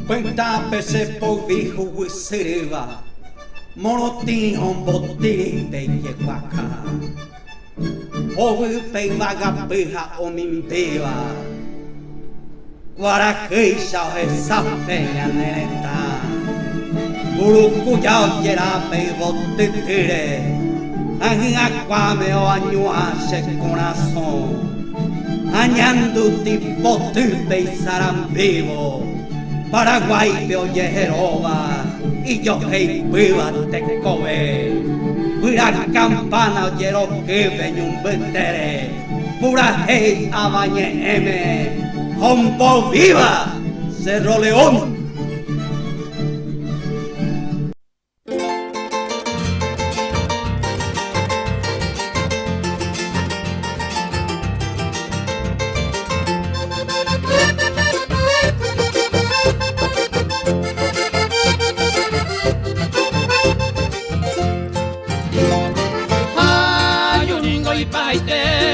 Cuenta pese por viejo huisereva, monotín hombotire y guaca. Ovi peimaga peja o mimpeva, guarajeisha o esapeya neneta. Urucuya yera peibotitire, anguacuame o añuase corazón. Añando tipo tupe y sarambivo. Paraguay me oye Jeroba y yo hei viva te cobe. Pura campana oyeron que ven un ventere. Pura hei abañe eme. Hombo viva Cerro León.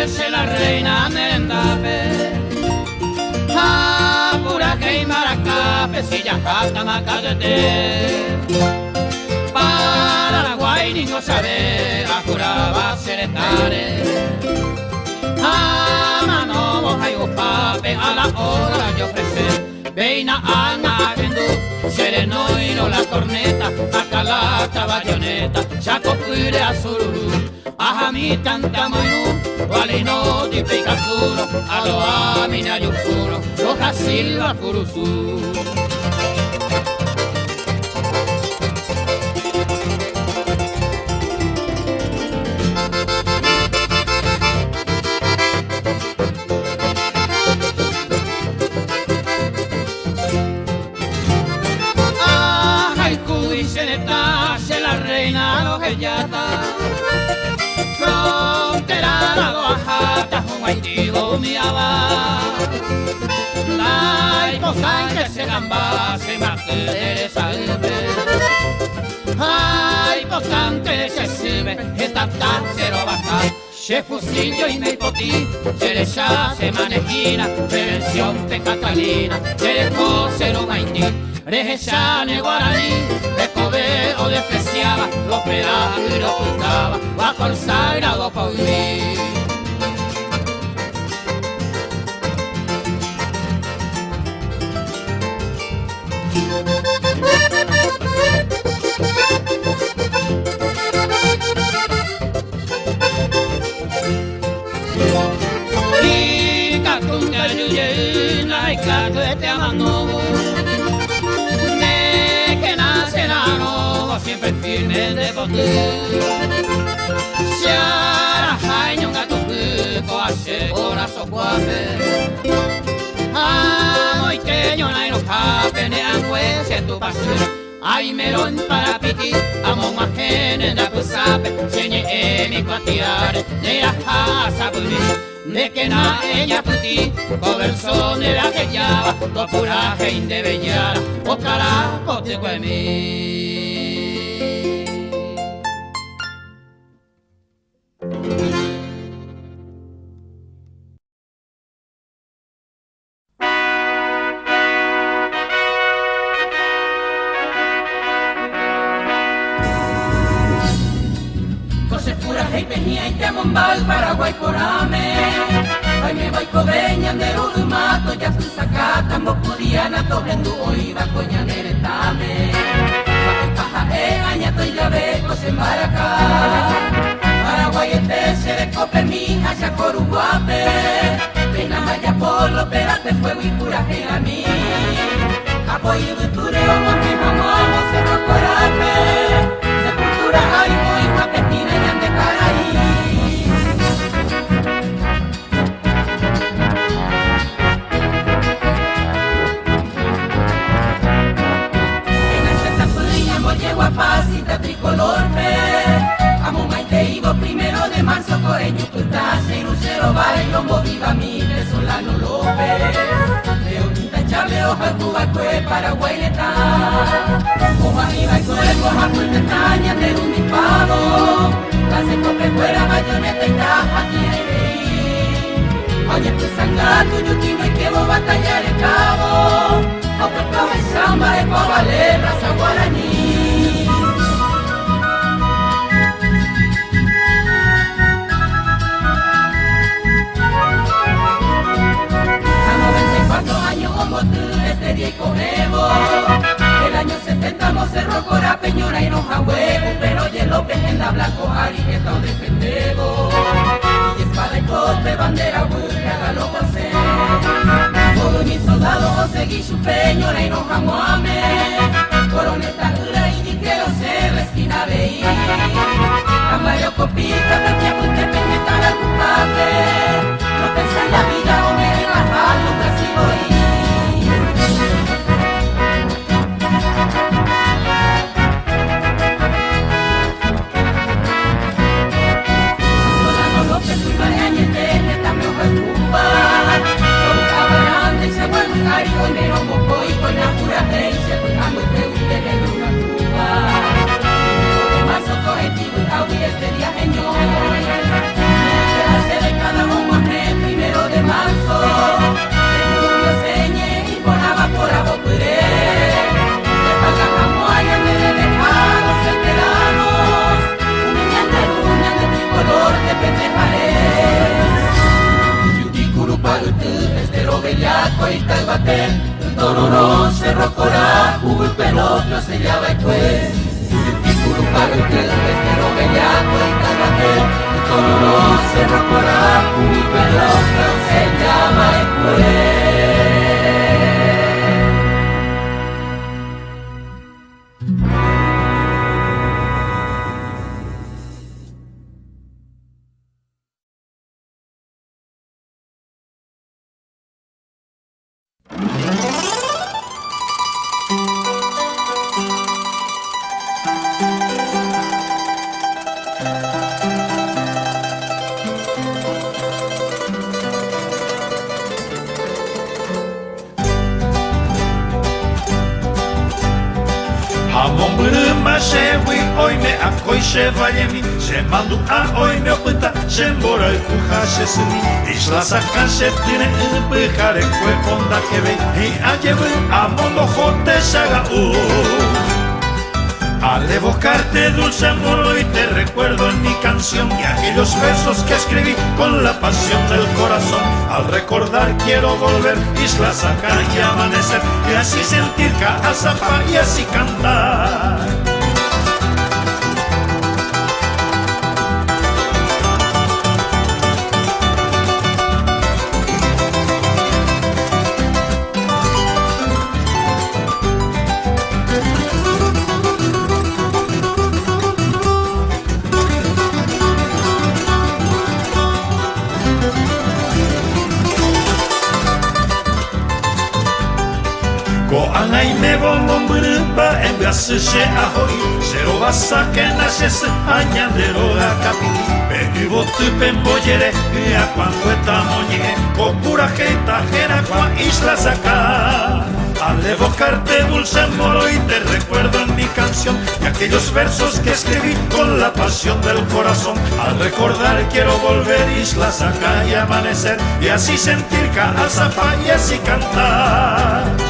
Se la reina merendape, pura que y maracape, si ya hasta macayete. Paraguay niño sabe, a curaba seretare. Mano moja y pape, a la hora yo ofrecer. Veina ana vendu, sereno y no la corneta, acá la bayoneta, chaco pire azul. Ajami tanta moinu, walino di picazuro, aloha mina yufuro, roja silva curuzu. Ay, cudiceneta, se la reina lo que ya está. Frontera Oaxaca, un haitigo miaba. La cosa que se gamba se mate salve. Ay, potente se sirve, esta cero baja. Se fusillo y me hipotí, se le ya se manejina, prevención de Catalina, se dejó cero Haití. Rejechane guaraní, de o despreciaba, lo operaba y lo ocultaba, bajo el sagrado paulí. Y catunga yuyena y catuete amando. Siempre firme de botín. Si ahora hay un gato pico, hace corazón guape. Ay, que yo no cape, ni angüe, tu pasión. Ay, melón para piti, amo más gente en la pusape. Señe mi cuatiare, de la casa de que na ella puti, conversó de la que llama, do puraje indebellara, o carajo te cuemi. Paraguay corame, ay me voy cobeña de mato ya su sacata mo pudiana tohendu oiva coña neretame. Paja aña to ya ve cose maraca. Paraguay este se de cope mi hacia coruguape. Pena maya polo perate fuego y curaje a mí. Apoyo de tureo con mi mamá se rocorate. Sepultura ay muy guapetina y ande caraí. Guapacita tricolor pe, amo maite ibo primero de marzo coreño putase, lucero bailo viva mi venezolano López. Leonita Chávez hoja Cuba cue Paraguay leta, hoja iba cue hoja pulpetaña de un pavo, la secope fuera bayoneta y taja tiene. Oye tu sangato yo tino y que vos batallar el cabo. Conevo. El año 70 no cerró Cora, Peñora y no Jahuevo, pero hielo pejenda blanco, ariqueta o defendebo. Y espada y cote, bandera, burka, galo pasé. Todo mi soldado, seguí su peñora y no jamuame. Coroneta, ura y diquero, se esquina veí. Camario, copita, tatia, punte, peñeta, la cupate. No pensé en la vida, o me relajar, nunca sigo ahí. Hoy me lo moco y con la pura herencia, pues amo y te guste de una cuba. De marzo objetivo y caudí este día señor. Quedarse de cada uno primero de marzo. El julio señé y ponaba por abopuré. De paga jamoya me de dejar los veteranos. Un niñante luna de tricolor de pendejaré. Yuki Kurupa Estero Bellaco y Talbate, el Tororón, Cerro Corá, Hugo y Pelotro, se llama el juez. Y Curupago, Estero Bellaco y Talbate, el Tororón, Cerro Corá, Hugo y Pelotro, se llama el juez. Se mandu a oi me opita, se mbora i puja se suni. Isla sacan se tiene el pejare fue onda que ve y a llevar a mondo jote saga Al evocarte dulce amor y te recuerdo en mi canción y aquellos versos que escribí con la pasión del corazón. Al recordar quiero volver, isla sacar y amanecer y así sentir Caazapá y así cantar. Anai me volombrba en gasese ahoy Zero basa que naces añadero a capili Peni botu pemboyere a cuando eta moñe Copura jeta jera cua isla saca Al evocarte dulce amor y te recuerdo en mi canción Y aquellos versos que escribí con la pasión del corazón Al recordar quiero volver isla saca y amanecer Y así sentir Caazapá y así cantar